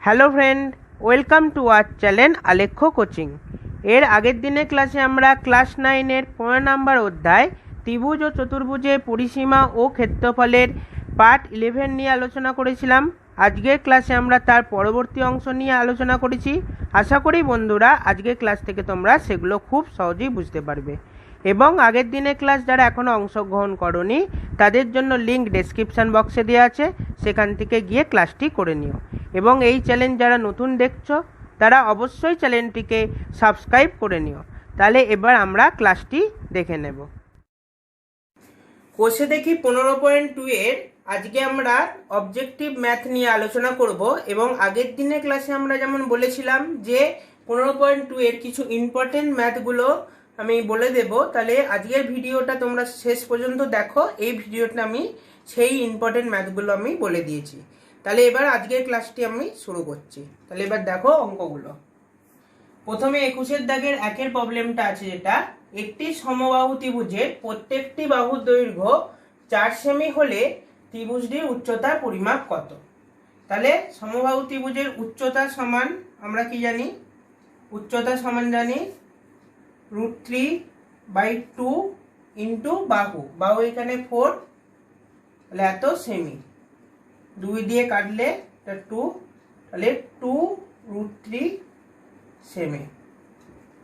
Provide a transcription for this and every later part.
Hello friend, welcome to our channel Alekhya coaching. এর আগের দিনের ক্লাসে আমরা ক্লাস 9-এর 15 নম্বর অধ্যায় ত্রিভুজ ও চতুর্ভুজের পরিসীমা ও ক্ষেত্রফলের পার্ট 11 নিয়ে আলোচনা করেছিলাম। আজকের ক্লাসে আমরা তার পরবর্তী অংশ নিয়ে আলোচনা করেছি। আশা করি বন্ধুরা আজকের ক্লাস থেকে তোমরা সেগুলো খুব সহজেই বুঝতে পারবে। এবং আগের দিনের ক্লাস যারা এখনও অংশগ্রহণ করনি তাদের জন্য লিঙ্ক ডেসক্রিপশান বক্সে দেওয়া আছে, সেখান থেকে গিয়ে ক্লাসটি করে নিও। এবং এই চ্যানেল যারা নতুন দেখছো তারা অবশ্যই চ্যানেলটিকে সাবস্ক্রাইব করে নিও। তাহলে এবার আমরা ক্লাসটি দেখে নেব। কোষে দেখি 15.2 এর আজকে আমরা অবজেক্টিভ ম্যাথ নিয়ে আলোচনা করব। এবং আগের দিনের ক্লাসে আমরা যেমন বলেছিলাম যে 15.2 এর কিছু ইম্পর্টেন্ট ম্যাথগুলো আমি বলে দেব, তাহলে আজকের ভিডিওটা তোমরা শেষ পর্যন্ত দেখো। এই ভিডিওটা আমি সেই ইম্পর্টেন্ট ম্যাথগুলো আমি বলে দিয়েছি। তাহলে এবার আজকের ক্লাসটি আমি শুরু করছি। তাহলে এবার দেখো অঙ্কগুলো। প্রথমে 21 দাগের 1-এর প্রবলেমটা আছে, যেটা একটি সমবাহু ত্রিভুজের প্রত্যেকটি বাহুর দৈর্ঘ্য 4 সেমি হলে ত্রিভুজটির উচ্চতার পরিমাপ কত? তাহলে সমবাহু ত্রিভুজের উচ্চতা সমান আমরা কি জানি? উচ্চতা সমান জানি √3/2 ইন্টু বাহু। বাহু এখানে 4, তাহলে এত সেমি। 2 দিয়ে কাটলে 2, তাহলে 2√3 সেমি।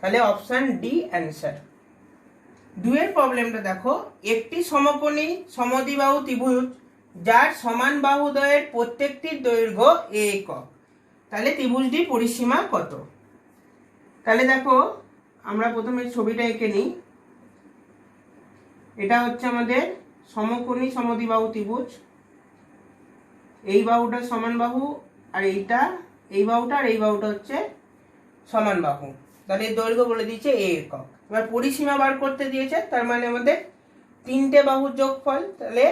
তাহলে অপশন ডি অ্যান্সার। 2-এর প্রবলেমটা দেখো, একটি সমকোণী সমদ্বিবাহু ত্রিভুজ যার সমান বাহুদ্বয়ের প্রত্যেকটির দৈর্ঘ্য a একক, তাহলে ত্রিভুজটির পরিসীমা কত? তাহলে দেখো আমরা প্রথমে ছবিটা এঁকে নিই। এটা হচ্ছে আমাদের সমকোণী সমদ্বিবাহু ত্রিভুজ। এই বাহুটা সমান বাহু, আর এইটা এই বাহুটা আর এই বাহুটা হচ্ছে সমান বাহু। তাহলে দৈর্ঘ্য বলে দিয়েছে a একক। এবার পরিসীমা বার করতে দিয়েছে, তার মানে আমাদের 3টে বাহুর যোগফল। তাহলে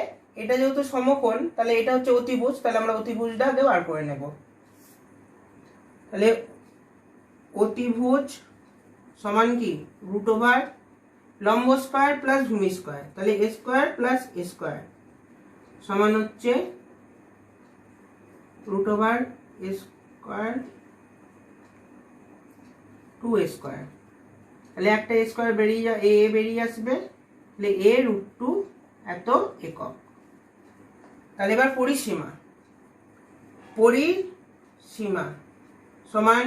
এটা যেহেতু সমকোণ, তাহলে এটা হচ্ছে অতিভুজ, তাহলে আমরা অতিভুজটা আগে বার করে নেব। তাহলে অতিভুজ সমান কি √, লম্ব স্কয়ার প্লাস ভূমি স্কয়ার, তাহলে a square plus a square সমান হচ্ছে √a স্কয়ার 2a স্কয়ার। তাহলে একটা a স্কয়ার বেরিয়ে আসবে, তাহলে a√2 এত একক। তাহলে এবার পরিসীমা সমান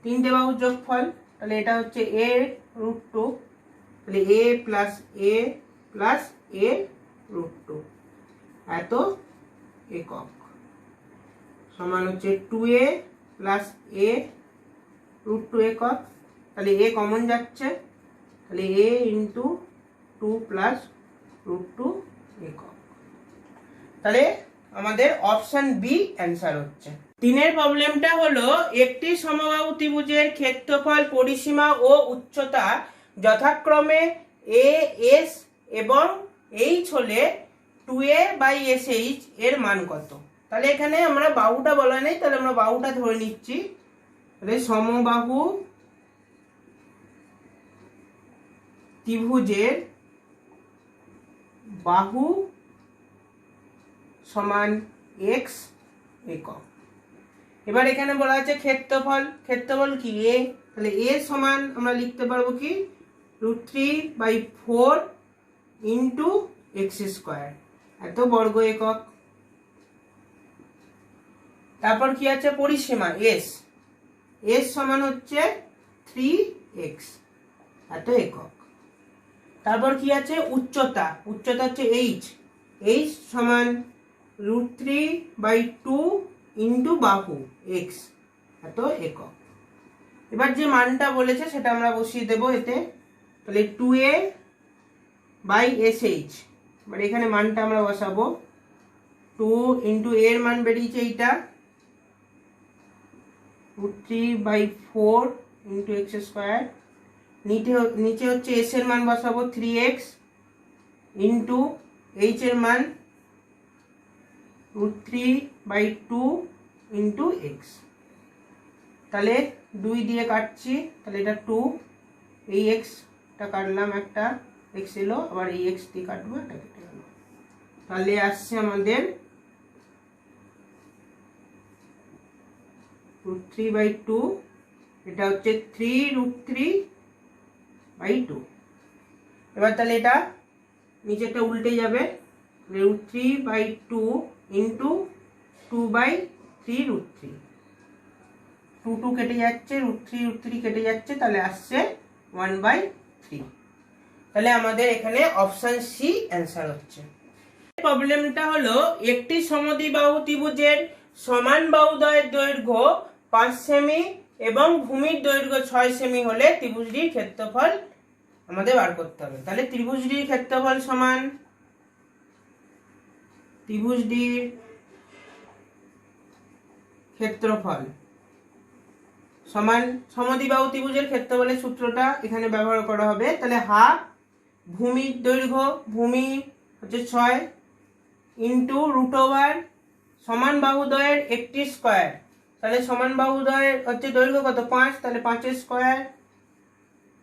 3টে বাহুর যোগফল, তাহলে এটা হচ্ছে a√2, তাহলে a প্লাস a+a√2 এত একক সমান হচ্ছে 2a প্লাস a√2 একক। তাহলে a কমন যাচ্ছে, তাহলে a ইন্টু 2 প্লাস √2 একক। তাহলে আমাদের অপশন বি অ্যান্সার হচ্ছে। 3-এর প্রবলেমটা হলো, একটি সমবাহু ত্রিভুজের ক্ষেত্রফল, পরিসীমা ও উচ্চতা যথাক্রমে a s এবং h হলে 2a/sh এর মান কত? তাহলে এখানে আমরা বাহুটা বলা নেই, তাহলে আমরা বাহুটা ধরে নিচ্ছি। তাহলে সমবাহু ত্রিভুজের বাহু সমান x একক। এবার এখানে বলা আছে ক্ষেত্রফল কি a, তাহলে a সমান আমরা লিখতে পারবো কি √3/4 ইন্টু x স্কয়ার এত বর্গ একক। তারপর কি আছে পরিসীমা s সমান হচ্ছে 3x এত একক। তারপর কি আছে উচ্চতা হচ্ছে h সমান √3/2 ইন্টু বাহু x এত একক। এবার যে মানটা বলেছে সেটা আমরা বসিয়ে দেব এতে, তাহলে 2a/sh। এবার এখানে মানটা আমরা বসাবো, 2 ইন্টু এর মান বেরিয়েছে এইটা √3/4 ইন্টু x স্কয়ার, নিচে হচ্ছে s এর মান বসাবো 3x ইন্টু h এর মান √3/2 ইন্টু x। তাহলে 2 দিয়ে কাটছি, তাহলে এটা 2, এই xটা কাটলাম, একটা x এলো, আবার এই x দিয়ে কাটবো, এটা কেটে গেল। তাহলে আসছে আমাদের √3/2, এটা হচ্ছে 3√3/2। এবার তাহলে এটা নিচেটা উল্টে যাবে, √3/2 ইন্টু 2/3√3, 2 কেটে যাচ্ছে, √3 কেটে যাচ্ছে, তাহলে আসছে 1/3। তাহলে আমাদের এখানে অপশন সি অ্যান্সার হচ্ছে। প্রবলেমটা হলো একটি সমদ্বিবাহু ত্রিভুজের সমান বাহুদ্বয়ের দৈর্ঘ্য 5 সেমি এবং ভূমির দৈর্ঘ্য 6 সেমি হলে ত্রিভুজটির ক্ষেত্রফল আমাদের বার করতে হবে। তাহলে ত্রিভুজটির ক্ষেত্রফল সমান, ত্রিভুজটির ক্ষেত্রফল সমান সমদ্বিবাহু ত্রিভুজের ক্ষেত্রফলের সূত্রটা এখানে ব্যবহার করা হবে। তাহলে হাফ ভূমির দৈর্ঘ্য, ভূমি হচ্ছে 6 ইন্টু √ওভার সমান বাহুদ্বয়ের একটি স্কয়ার, তাহলে সমান বাহুদ্বয়ের হচ্ছে দৈর্ঘ্য কত 5, তাহলে 5 স্কয়ার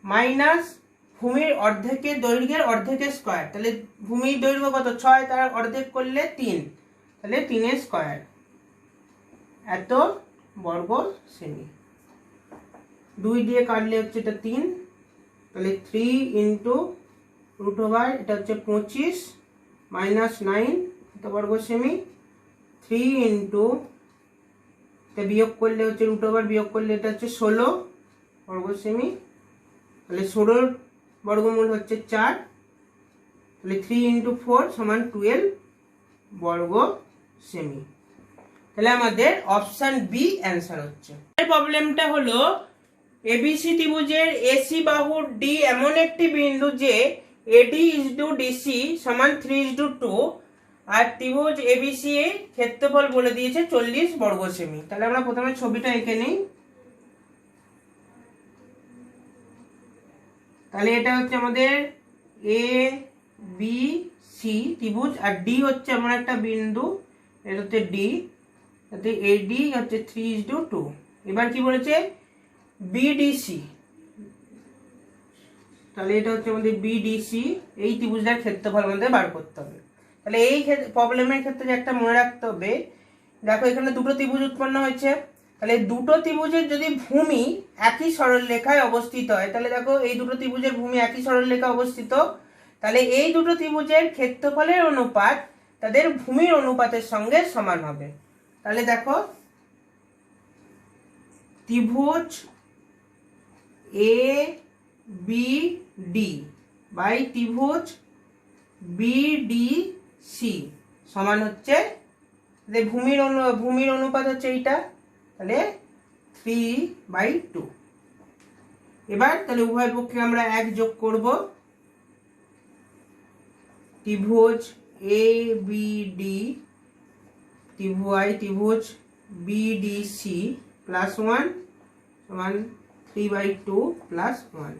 মাইনাস ভূমির অর্ধেকের দৈর্ঘ্যের অর্ধেকের স্কয়ার, তাহলে ভূমির দৈর্ঘ্য কত 6, তার অর্ধেক করলে 3, তাহলে 3 স্কয়ার এত বর্গ সেমি। 2 দিয়ে কাটলে হচ্ছে এটা 3, তাহলে 3 ইন্টু √ওভার এটা হচ্ছে 25 মাইনাস 9 এত বর্গ সেমি, 3 ইন্টু এটা বিয়োগ করলে হচ্ছে √ওভার বিয়োগ করলে এটা হচ্ছে 16 বর্গ সেমি, তাহলে 16 বর্গমূল হচ্ছে 4, তাহলে 3 ইন্টু 4 সমান 12 বর্গ সেমি। তাহলে আমাদের অপশন বি অ্যান্সার হচ্ছে। এই প্রবলেমটা হলো এবিসি ত্রিভুজের এসি বাহুর ডি এমন একটি বিন্দু যে এডি ইজটু ডিসি সমান 3:2, আর ত্রিভুজ এবিসি এর ক্ষেত্রফল বলে দিয়েছে 40 বর্গ সেমি। তাহলে আমরা প্রথমে ছবিটা এঁকে নিই। তাহলে এটা হচ্ছে আমাদের এ বি সি ত্রিভুজ, আর ডি হচ্ছে এমন একটা বিন্দু, এটা হচ্ছে ডি, তাতে এডি হচ্ছে 3:2। এবার কি বলেছে বিডিসি, তাহলে এটা হচ্ছে আমাদের বিডিসি, এই ত্রিভুজটার ক্ষেত্রফল আমাদের বার করতে হবে। তাহলে এই প্রবলেমের ক্ষেত্রে যে একটা মনে রাখতে হবে, দেখো এখানে দুটো ত্রিভুজ উৎপন্ন হয়েছে, তাহলে দুটো ত্রিভুজের যদি ভূমি একই সরলরেখায় অবস্থিত হয়, তাহলে দেখো এই দুটো ত্রিভুজের ভূমি একই সরলরেখায় অবস্থিত, তাহলে এই দুটো ত্রিভুজের ক্ষেত্রফলের অনুপাত তাদের ভূমির অনুপাতের সঙ্গে সমান হবে। তাহলে দেখো ত্রিভুজ এ বি ডি বাই ত্রিভুজ বিডিসি সমান হচ্ছে ভূমির অনুপাত হচ্ছে এইটা, তাহলে 3/2। এবার তাহলে উভয় পক্ষে আমরা 1 যোগ করব, ত্রিভুজ এ বি ডি ত্রিভুজ বিডিসি প্লাস 1 সমান 3/2 প্লাস 1।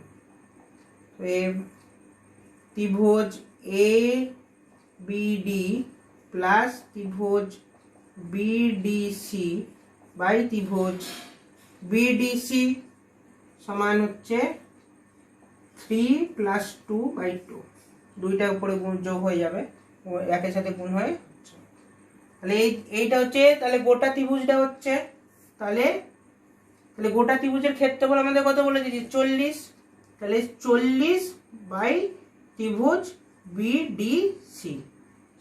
ত্রিভুজ এ বিডি প্লাস ত্রিভুজ বিডিসি বাই ত্রিভুজ বিডিসি সমান হচ্ছে 3 + 2/2, দুইটা উপরে গুণ যোগ হয়ে যাবে, একের সাথে গুণ হয়ে হচ্ছে। তাহলে এইটা হচ্ছে, তাহলে গোটা ত্রিভুজটা হচ্ছে, তাহলে গোটা ত্রিভুজের ক্ষেত্রফল আমাদের কত বলে দিয়েছি 40, তাহলে 40 বাই ত্রিভুজ বিডিসি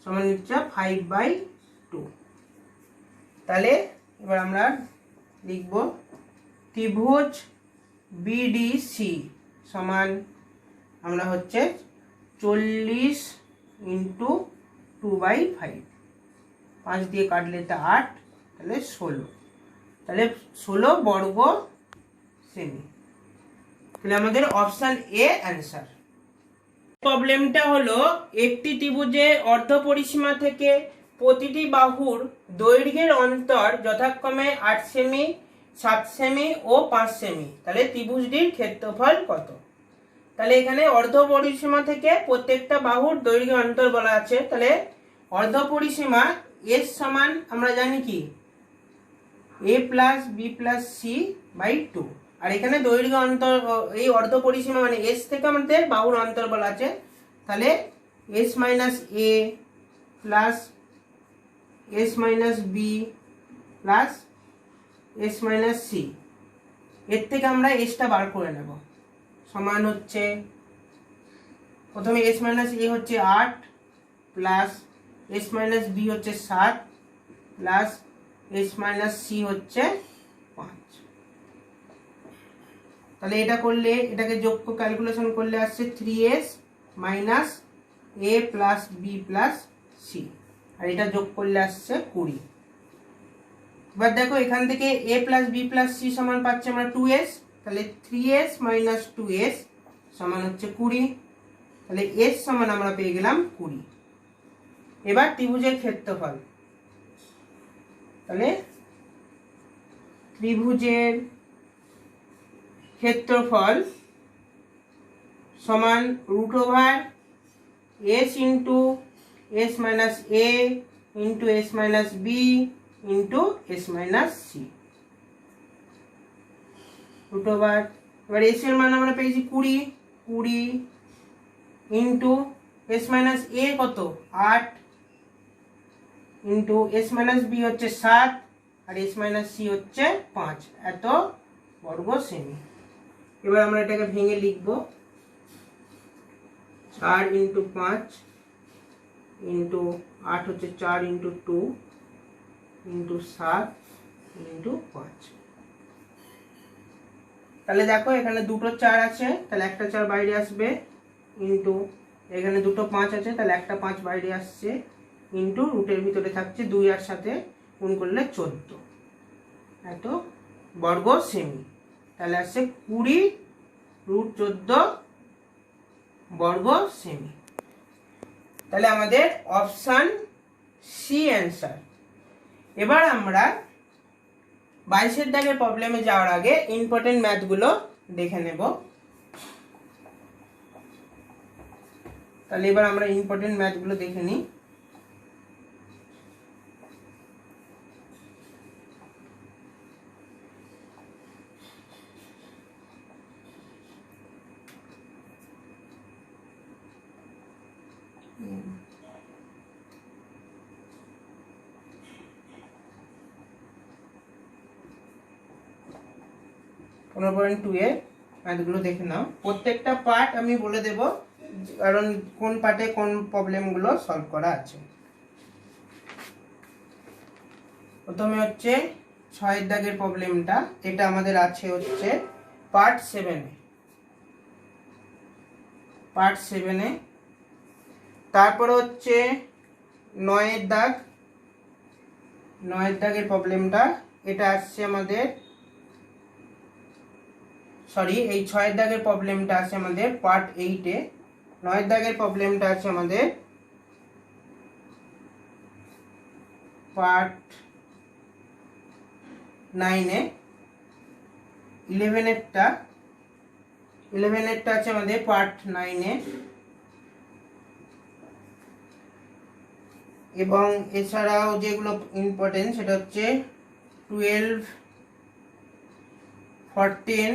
সমান হচ্ছে 5/2। তাহলে এবার আমরা লিখব ত্রিভুজ বিডিসি সমান আমরা হচ্ছে 40 ইন্টু 2/5, 5 দিয়ে কাটলে এটা 8, তাহলে 16, তাহলে 16 বর্গ সেমি। তাহলে আমাদের অপশন এ অ্যান্সার। প্রবলেমটা হলো একটি ত্রিভুজের অর্ধপরিসীমা থেকে প্রতিটি বাহুর দৈর্ঘ্যের অন্তর যথাক্রমে 8 সেমি, 7 সেমি ও 5 সেমি, তাহলে ত্রিভুজটির ক্ষেত্রফল কত? তাহলে এখানে অর্ধপরিসীমা থেকে প্রত্যেকটা বাহুর দৈর্ঘ্য অন্তর বলা আছে, তাহলে অর্ধপরিসীমা এস সমান আমরা জানি কি a plus B plus C by 2, আর এখানে দৈর্ঘ্য অন্তর এই অর্ধপরিসীমা মানে এস থেকে আমাদের বাহুর অন্তর বলা আছে, তাহলে S minus A plus S minus B plus S minus C, এর থেকে আমরা এসটা বার করে নেব। সমান হচ্ছে প্রথমে এস মাইনাস এ হচ্ছে 8 প্লাস এস মাইনাস বি হচ্ছে 7 প্লাস এস মাইনাস সি হচ্ছে 5। তাহলে এটা করলে এটাকে যোগ ক্যালকুলেশন করলে আসছে 3s minus A plus B plus C, আর এটা যোগ করলে আসছে 20। এবার দেখো এখান থেকে a plus B plus C সমান পাচ্ছি আমরা 2s, তাহলে 3s মাইনাস 2s সমান হচ্ছে 20। তাহলে s সমান আমরা পেয়ে গেলাম 20। এবার ত্রিভুজের ক্ষেত্রফল, তাহলে ত্রিভুজের ক্ষেত্রফল সমান root over s into S minus A into S minus B into S minus C, root over. এবার এস এর মান আমরা পেয়েছি 20 ইন্টু এস মাইনাস এ কত 8 ইন্টু এস মাইনাস বি হচ্ছে 7 আর এস মাইনাস সি হচ্ছে 5, এত বর্গ সেমি। এবার আমরা এটাকে ভেঙে লিখব 4 ইন্টু 5 ইন্টু 8 হচ্ছে 4 ইন্টু 2 ইন্টু 7 ইন্টু 5। তাহলে দেখো এখানে দুটো 4 আছে, তাহলে একটা 4 বাইরে আসবে, ইন্টু এখানে দুটো 5 আছে, তাহলে একটা 5 বাইরে আসছে, ইন্টু রুটের ভিতরে থাকছে 2 আর সাথে গুণ করলে 14, এত বর্গ সেমি। তাহলে আসছে 20 রুট 14 বর্গ সেমি। তাহলে আমাদের অপশান সি অ্যান্সার। এবার আমরা 22 দাগের প্রবলেমে যাওয়ার আগে ইম্পর্টেন্ট ম্যাথগুলো দেখে নেব। তাহলে এবার আমরা ইম্পর্টেন্ট ম্যাথগুলো দেখে নিই। পনেরো 2 এর ম্যাথগুলো দেখে নাও। প্রত্যেকটা পার্ট আমি বলে দেব, কারণ কোন পার্টে কোন প্রবলেমগুলো সলভ করা আছে। প্রথমে হচ্ছে 6 দাগের প্রবলেমটা, এটা আমাদের আছে হচ্ছে পার্ট 7-এ। তারপর হচ্ছে 9 দাগ, 9 দাগের প্রবলেমটা, এটা আসছে আমাদের এই 6 দাগের প্রবলেমটা আছে আমাদের পার্ট 8-এ। 9 দাগের প্রবলেমটা আছে আমাদের পার্ট 9-এ। 11-এরটা আছে আমাদের পার্ট 9-এ। এবং এছাড়াও যেগুলো ইম্পর্টেন্ট সেটা হচ্ছে 12, 14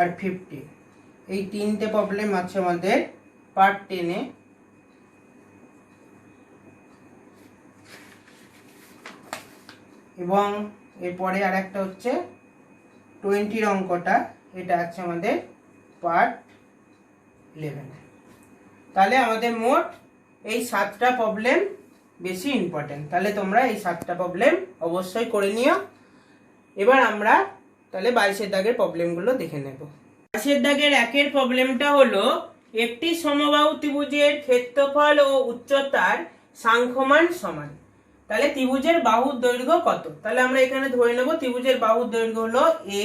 আর 15, এই 3টে প্রবলেম আছে আমাদের পার্ট 10-এ। এবং এরপরে আর একটা হচ্ছে 20 অঙ্কটা, এটা আছে আমাদের পার্ট 11-এ। তাহলে আমাদের মোট এই 7টা প্রবলেম বেশি ইম্পর্টেন্ট। তাহলে তোমরা এই 7টা প্রবলেম অবশ্যই করে নিও। এবার আমরা তাহলে 22 দাগের প্রবলেমগুলো দেখে নেব। 22 দাগের 1-এর প্রবলেমটা হলো একটি সমবাহু ত্রিভুজের ক্ষেত্রফল ও উচ্চতার সাংখ্যমান সমান। তাহলে ত্রিভুজের বাহুর দৈর্ঘ্য কত? তাহলে আমরা এখানে ধরে নেব ত্রিভুজের বাহুর দৈর্ঘ্য হলো a।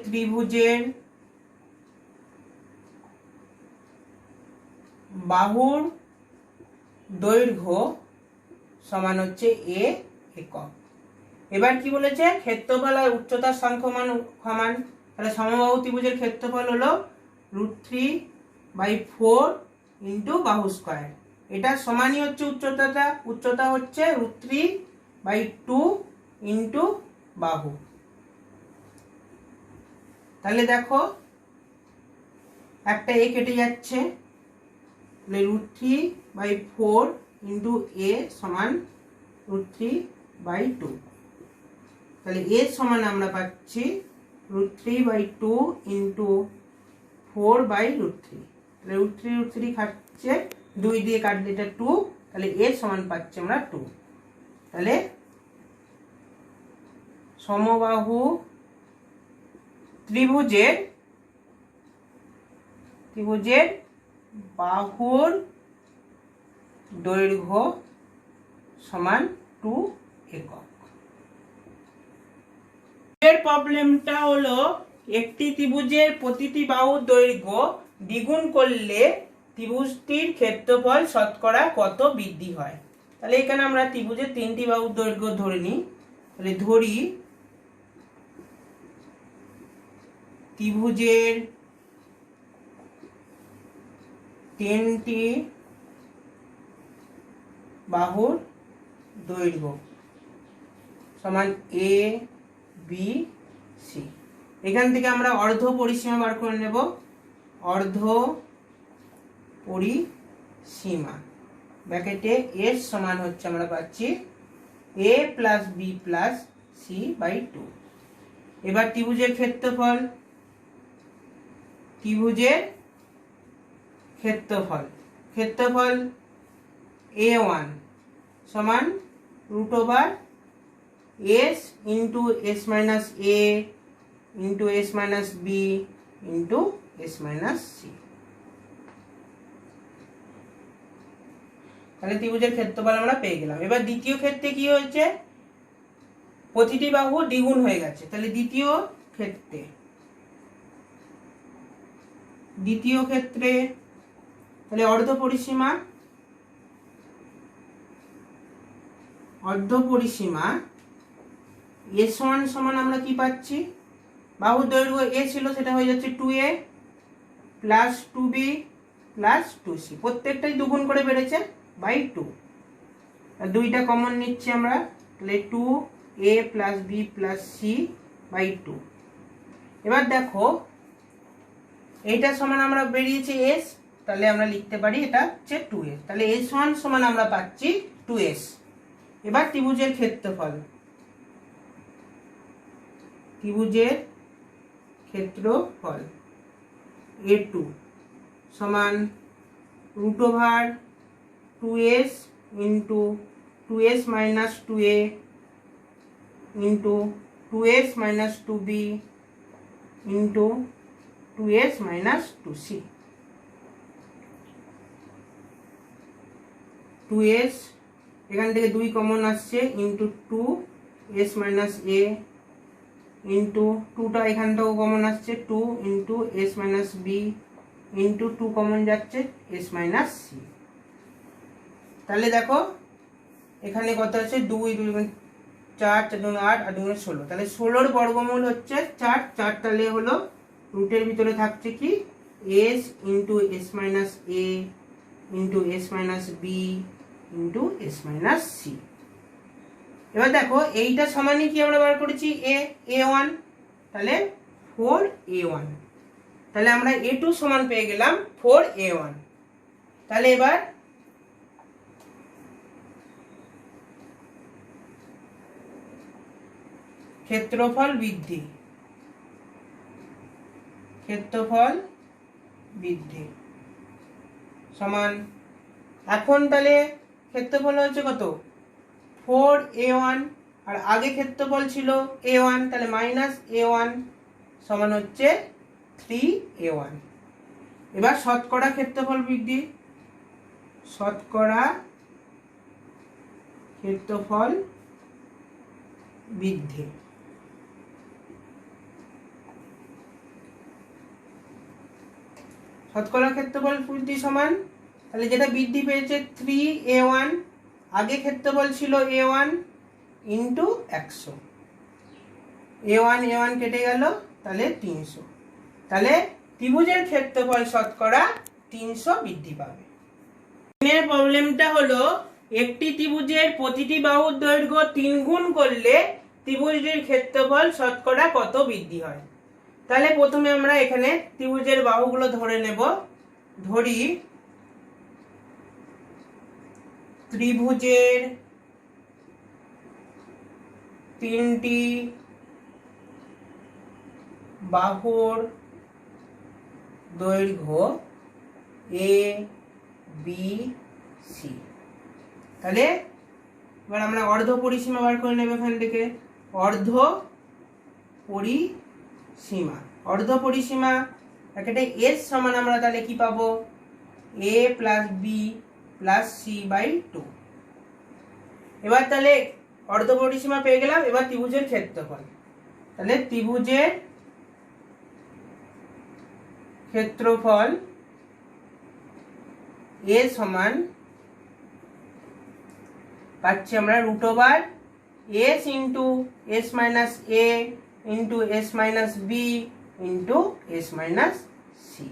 ত্রিভুজের বাহুর দৈর্ঘ্য সমান হচ্ছে a একক। এবার কি বলেছে? ক্ষেত্রফল আর উচ্চতার সাংখ্যমান সমান। তাহলে সমবাহু ত্রিভুজের ক্ষেত্রফল হলো √3/4 ইন্টু বাহু স্কয়ার। এটা সমানই হচ্ছে উচ্চতাটা, উচ্চতা হচ্ছে √3/2 ইন্টু বাহু। তাহলে দেখো একটা a কেটে যাচ্ছে, √3/4 ইন্টু a সমান √3 বাই টু। তাহলে এর সমান আমরা পাচ্ছি √3/2 ইন্টু 4/√3। তাহলে √3 খাচ্ছে, 2 দিয়ে কাটলে এটা 2, তাহলে এর সমান পাচ্ছি আমরা 2। তাহলে সমবাহু ত্রিভুজের বাহুর দৈর্ঘ্য সমান 2 একক। এর প্রবলেমটা হলো একটি ত্রিভুজের প্রতিটি বাহুর দৈর্ঘ্য দ্বিগুণ করলে ত্রিভুজটির ক্ষেত্রফল শতকরা কত বৃদ্ধি হয়। তাহলে এখানে আমরা ত্রিভুজের 3টি বাহুর দৈর্ঘ্য ধরে নিই। তাহলে ধরি ত্রিভুজের 3টি বাহুর দৈর্ঘ্য সমান এ বি সি। এখান থেকে আমরা অর্ধ পরিসীমা বার করে নেব। অর্ধ পরিসীমা ব্র্যাকেটে এর সমান হচ্ছে আমরা পাচ্ছি a plus B plus C by 2। এবার ত্রিভুজের ক্ষেত্রফল a1 সমান √s into s minus a into s minus b into s minus c। তাহলে ত্রিভুজের ক্ষেত্রফল আমরা পেয়ে গেলাম। এবার দ্বিতীয় ক্ষেত্রে কি হয়েছে, প্রতিটি বাহু দ্বিগুণ হয়ে গেছে। তাহলে দ্বিতীয় ক্ষেত্রে তাহলে অর্ধ পরিসীমা s1 সমান আমরা কি পাচ্ছি, বাহুর দৈর্ঘ্য a ছিল সেটা হয়ে যাচ্ছে 2a plus 2b plus 2c, প্রত্যেকটাই দুগুণ করে বেড়েছে বাই 2। দুইটা কমন নিচ্ছি আমরা, তাহলে 2a plus b plus c by 2। এবার দেখো এইটা সমান আমরা বেরিয়েছে s, তাহলে আমরা লিখতে পারি এটা হচ্ছে 2s। তাহলে s1 সমান আমরা পাচ্ছি 2s। এবার ত্রিভুজের ক্ষেত্রফল a2 সমান √2s into 2s minus 2a into 2s minus 2b into 2s minus 2c। 2s এখান থেকে 2 কমন আসছে into 2s minus a into 2টা এখান থেকেও কমন আসছে 2 into s minus b into 2 common যাচ্ছে s মাইনাস c। তাহলে দেখো এখানে কত আছে, 2 2 4 4 2 8 আর 2 16। তাহলে 16 বর্গমূল হচ্ছে 4। তাহলে হলো রুটের ভিতরে থাকছে কি s into s minus a into s minus b into s minus c। এবার দেখো এইটা সমানই কি আমরা বার করেছি a1, তাহলে 4a1। তাহলে আমরা a2 সমান পেয়ে গেলাম 4a1। তাহলে এবার ক্ষেত্রফল বৃদ্ধি সমান, এখন তাহলে ক্ষেত্রফল হচ্ছে কত 4a1 আর আগে ক্ষেত্রফল ছিল a1, তাহলে মাইনাস a1 সমান হচ্ছে 3a1। এবার শতকরা ক্ষেত্রফল বৃদ্ধি, শতকরা ক্ষেত্রফল বৃদ্ধি সমান, তাহলে যেটা বৃদ্ধি পেয়েছে 3a1, আগে ক্ষেত্রফল ছিল a1 ইন্টু 100, a1 কেটে গেল, তাহলে 300। তাহলে ত্রিভুজের ক্ষেত্রফল শতকরা 300 বৃদ্ধি পাবে। এর প্রবলেমটা হলো একটি ত্রিভুজের প্রতিটি বাহুর দৈর্ঘ্য 3 গুণ করলে ত্রিভুজটির ক্ষেত্রফল শতকরা কত বৃদ্ধি হয়। তাহলে প্রথমে আমরা এখানে ত্রিভুজের বাহুগুলো ধরে নেব। ধরি ত্রিভুজের তিনটি বাহুর দৈর্ঘ্য এ বি সি। তাহলে এবার আমরা অর্ধ পরিসীমা বার করে নেব এখান থেকে। অর্ধ পরিসীমা, অর্ধ পরিসীমা এখানে এস সমান আমরা তাহলে কি পাবো, A plus B plus C by two. এবার তাহলে অর্ধ পরিসীমা পেয়ে গেলাম। এবার ত্রিভুজের ক্ষেত্রফল, তাহলে ত্রিভুজের ক্ষেত্রফল এ সমান পাচ্ছি আমরা root over S into S minus A into S minus B into S minus C.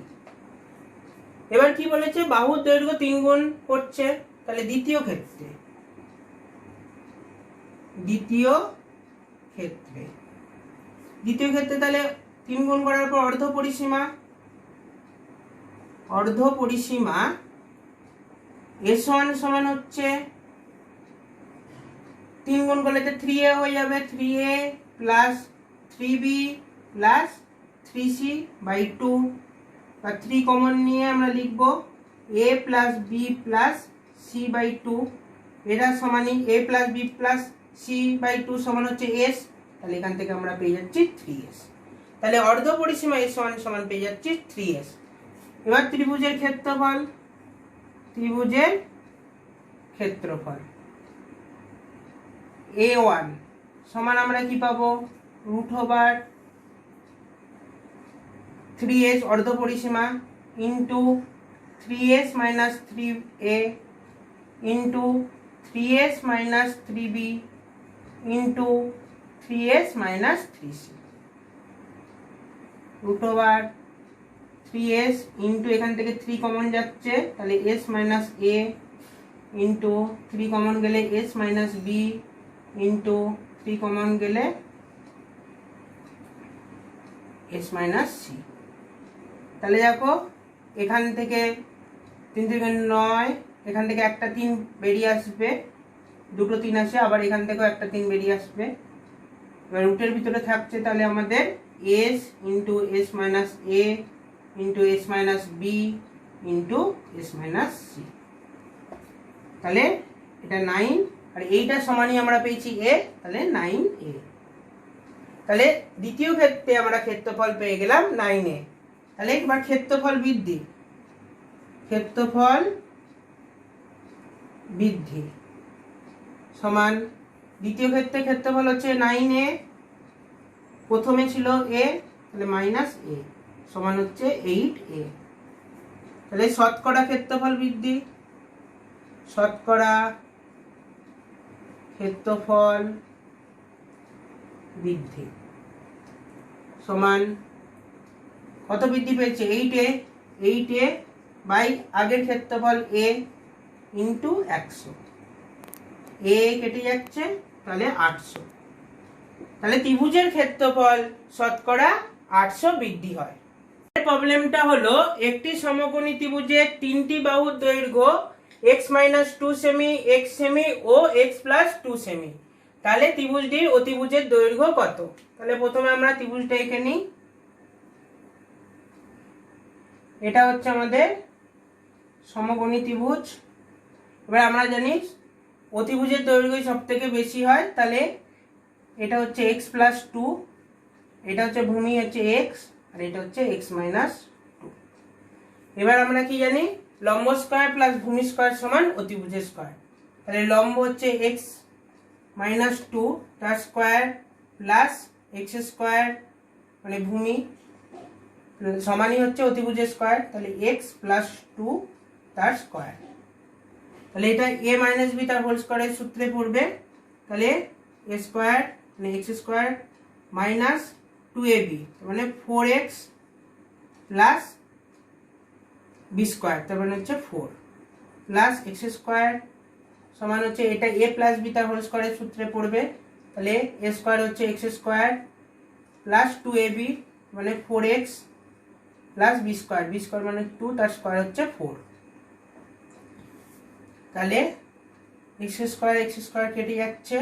এবার কি বলেছে, বাহুর দৈর্ঘ্য 3 গুণ করছে, তাহলে দ্বিতীয় ক্ষেত্রে দ্বিতীয় ক্ষেত্রে তাহলে 3 গুণ করার পর অর্ধ পরিসীমা, অর্ধ পরিসীমা S1 সমান হচ্ছে 3 গুণ করলে 3a হয়ে যাবে, 3a plus 3b plus 3c by 2, বা 3 কমন নিয়ে আমরা লিখব a plus b plus c by 2। এটা সমানই a plus b plus c by 2 সমান হচ্ছে s, তাহলে এখান থেকে আমরা পেয়ে যাচ্ছি 3s। তাহলে অর্ধ পরিসীমা S1 সমান পেয়ে যাচ্ছি 3s। এবার ত্রিভুজের ক্ষেত্রফল, ত্রিভুজের ক্ষেত্রফল A1 সমান আমরা কি পাবো, রুট ওভার 3s অর্ধ পরিসীমা into 3s minus 3a into 3s minus 3b into 3s minus 3c, root over 3s into এখান থেকে 3 কমন যাচ্ছে, তাহলে s minus a into 3 common গেলে s minus b into 3 common গেলে s মাইনাস c। তাহলে দেখো এখান থেকে 3 থেকে 9, এখান থেকে একটা 3 বেরিয়ে আসবে, দুটো 3 আসে, আবার এখান থেকেও একটা 3 বেরিয়ে আসবে। এবার রুটের ভিতরে থাকছে তাহলে আমাদের s into s minus a into s minus b into s minus c। তাহলে এটা 9, আর এইটা সমানই আমরা পেয়েছি a, তাহলে 9a। তাহলে দ্বিতীয় ক্ষেত্রে আমরা ক্ষেত্রফল পেয়ে গেলাম 9a। তাহলে এবার ক্ষেত্রফল বৃদ্ধি, ক্ষেত্রফল বৃদ্ধি সমান দ্বিতীয় ক্ষেত্রে ক্ষেত্রফল হচ্ছে 9a, প্রথমে ছিল a, তাহলে মাইনাস a সমান হচ্ছে 8a। তাহলে শতকরা ক্ষেত্রফল বৃদ্ধি, শতকরা ক্ষেত্রফল বৃদ্ধি সমান কত বৃদ্ধি পেয়েছে, 8a বাই আগের ক্ষেত্রফল a ইন্টু 100, a কেটে যাচ্ছে তাহলে 800। তাহলে ত্রিভুজের ক্ষেত্রফল শতকরা 800 বৃদ্ধি হয়। প্রবলেমটা হলো একটি সমকোণী ত্রিভুজের 3টি বাহুর দৈর্ঘ্য x মাইনাস 2 সেমি, x সেমি ও x প্লাস 2 সেমি। তাহলে ত্রিভুজটির অতিভুজের দৈর্ঘ্য কত? তাহলে প্রথমে আমরা ত্রিভুজটা এঁকে নিই। এটা হচ্ছে আমাদের সমকোণী ত্রিভুজ। এবার আমরা জানি অতিভুজের দৈর্ঘ্য সব থেকে বেশি হয়, তাহলে এটা হচ্ছে x প্লাস 2, এটা হচ্ছে ভূমি হচ্ছে x, আর এটা হচ্ছে x মাইনাস 2। এবার আমরা কি জানি, লম্ব স্কয়ার প্লাস ভূমি স্কয়ার সমান অতিভুজের স্কয়ার। তাহলে লম্ব হচ্ছে x মাইনাস 2 তার স্কয়ার প্লাস x স্কয়ার মানে ভূমি সমানই হচ্ছে অতিভুজের স্কয়ার, তাহলে x প্লাস 2 তার স্কয়ার। তাহলে এটা a মাইনাস b তার হোল স্কয়ারের সূত্রে পড়বে। তাহলে a স্কয়ার মানে x স্কয়ার মাইনাস 2ab মানে 4x প্লাস b স্কয়ার তার মানে হচ্ছে 4 প্লাস x স্কয়ার সমান হচ্ছে এটা a প্লাস b তার হোল স্কয়ারের সূত্রে পড়বে। তাহলে a স্কয়ার হচ্ছে x স্কয়ার প্লাস 2ab মানে 4x প্লাস b স্কয়ার মানে 2 তার স্কয়ার হচ্ছে 4। তাহলে x স্কয়ার কেটে যাচ্ছে,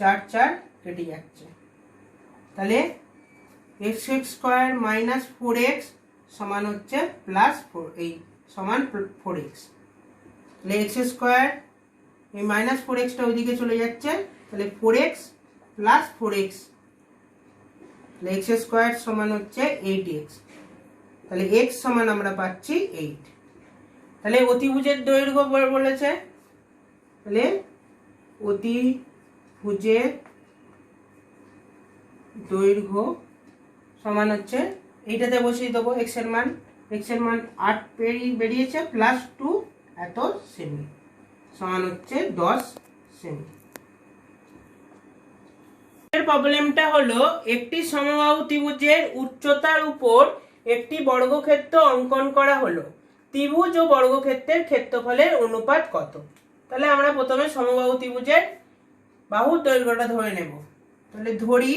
4 4 কেটে যাচ্ছে, তাহলে x x square minus 4x সমান হচ্ছে প্লাস 4 এই সমান 4x। তাহলে এক্স স্কোয়ার এই মাইনাস 4xটা ওইদিকে চলে যাচ্ছে, তাহলে 4x প্লাস 4x, তাহলে এক্স স্কোয়ার সমান হচ্ছে 8x। তাহলে x সমান আমরা পাচ্ছি 8। তাহলে অতিভুজের দৈর্ঘ্য বলেছে, তাহলে অতিভুজের দৈর্ঘ্য সমান হচ্ছে এইটাতে বসিয়ে দেবো x এর মান 8 বেরিয়েছে প্লাস 2 এত সেমি সমান হচ্ছে 10 সেমি। এর প্রবলেমটা হলো একটি সমবাহু ত্রিভুজের উচ্চতার উপর একটি বর্গক্ষেত্র অঙ্কন করা হলো, ত্রিভুজ ও বর্গক্ষেত্রের ক্ষেত্রফলের অনুপাত কত? তাহলে আমরা প্রথমে সমবাহু ত্রিভুজের বাহুর দৈর্ঘ্যটা ধরে নেব। তাহলে ধরি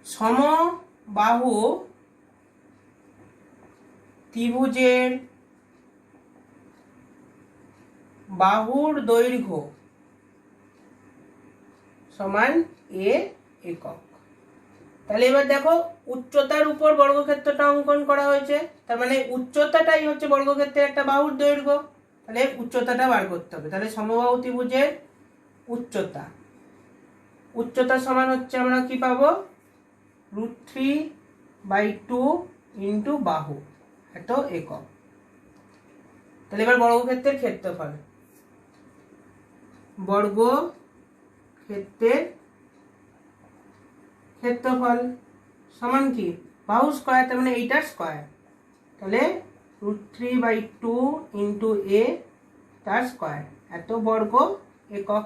সমবাহু ত্রিভুজের বাহুর দৈর্ঘ্য সমান a একক। তাহলে এবার দেখো উচ্চতার উপর বর্গক্ষেত্রটা অঙ্কন করা হয়েছে, তার মানে উচ্চতাটাই হচ্ছে বর্গক্ষেত্রের একটা বাহুর দৈর্ঘ্য, তাহলে উচ্চতাটা বার করতে হবে। তাহলে সমবাহু ত্রিভুজের উচ্চতা সমান হচ্ছে আমরা কি পাবো √3/2 ইন্টু বাহু এত একক। তাহলে এবার বর্গক্ষেত্রের ক্ষেত্রফল, বর্গক্ষেত্রের ক্ষেত্রফল সমান কি বাহু স্কয়ার, তার মানে এইটার স্কয়ার, তাহলে √3/2 ইন্টু a তার স্কয়ার এত বর্গ একক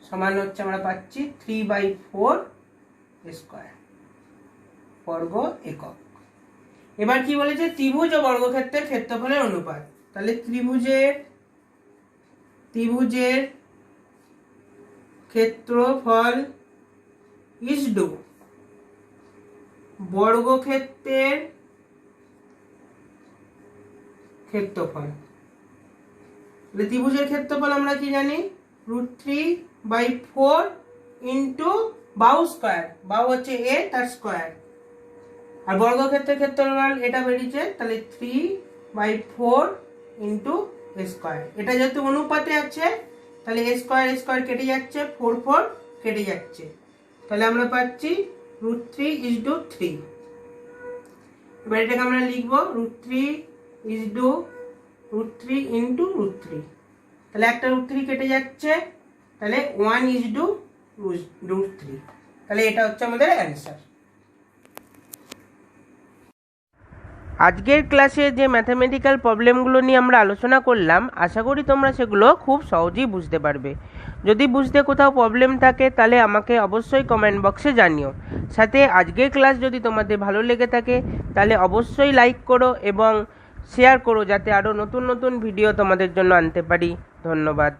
সমান হচ্ছে আমরা পাচ্ছি 3/4 স্কয়ার বর্গ একক। এবার কি বলেছে ত্রিভুজ ও বর্গক্ষেত্রের ক্ষেত্রফলের অনুপাত, তাহলে ত্রিভুজের ক্ষেত্রফল ইসডু বর্গক্ষেত্রের ক্ষেত্রফল। তাহলে ত্রিভুজের ক্ষেত্রফল আমরা কি জানি √3/4 ইন্টু বাহু স্কয়ার, বাহু হচ্ছে a তার স্কয়ার, আর বর্গক্ষেত্রের ক্ষেত্রফল এটা বেরিয়েছে, তাহলে 3/4 ইন্টু স্কয়ার। এটা যেহেতু অনুপাতে আছে তাহলে a স্কয়ার কেটে যাচ্ছে, 4 4 কেটে যাচ্ছে, তাহলে আমরা পাচ্ছি √3/3। এবার এটাকে আমরা লিখবো √3 ইন্টু √3, তাহলে একটা √3 কেটে যাচ্ছে, তাহলে 1/√3, তাহলে এটা হচ্ছে আমাদের অ্যান্সার। আজকের ক্লাসে যে ম্যাথামেটিক্যাল প্রবলেমগুলো নিয়ে আমরা আলোচনা করলাম, আশা করি তোমরা সেগুলো খুব সহজেই বুঝতে পারবে। যদি বুঝতে কোথাও প্রবলেম থাকে তাহলে আমাকে অবশ্যই কমেন্ট বক্সে জানিও। সাথে আজকের ক্লাস যদি তোমাদের ভালো লেগে থাকে তাহলে অবশ্যই লাইক করো এবং শেয়ার করো, যাতে আরও নতুন নতুন ভিডিও তোমাদের জন্য আনতে পারি। ধন্যবাদ।